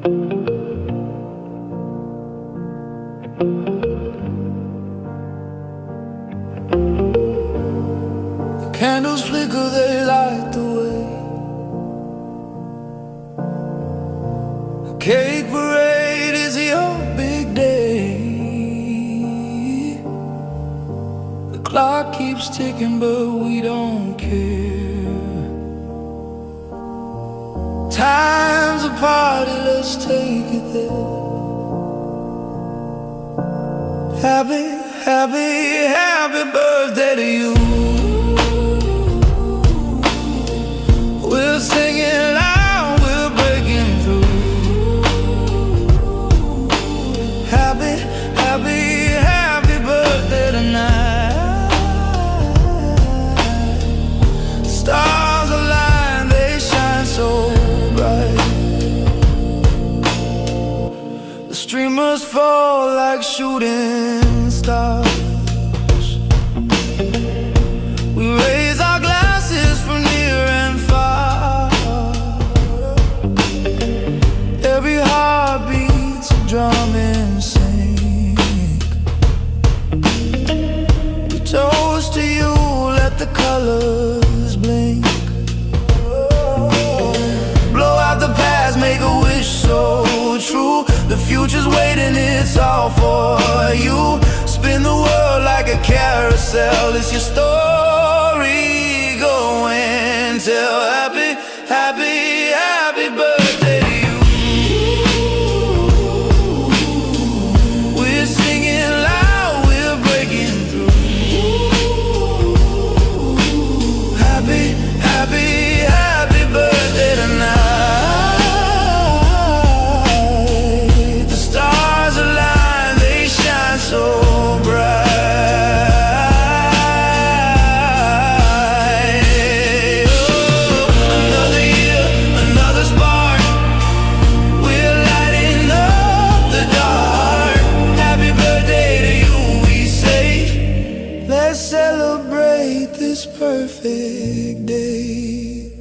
The candles flicker, they light the way. The cake parade is your big day. The clock keeps ticking, but we don't care. Time's a party, let's take it there. Happy, happy, happy birthday to you. We're singing loud, we're breaking through. Happy, happy, happy birthday tonight. Stars align, they shine so bright. The streamers fall like shooting stars. We raise our glasses from near and far. Every heart beats a drum in sync. We toast to you, let the colors blink. Blow out the past, make a wish so true. The future's waiting, it's all for you. Spin the world like a carousel. It's your story, go and tell. Happy, happy, happy birthday to you. We're singing loud, we're breaking through. Happy, happy, happy birthday tonight. The stars align, they shine so bright. Let's celebrate this perfect day.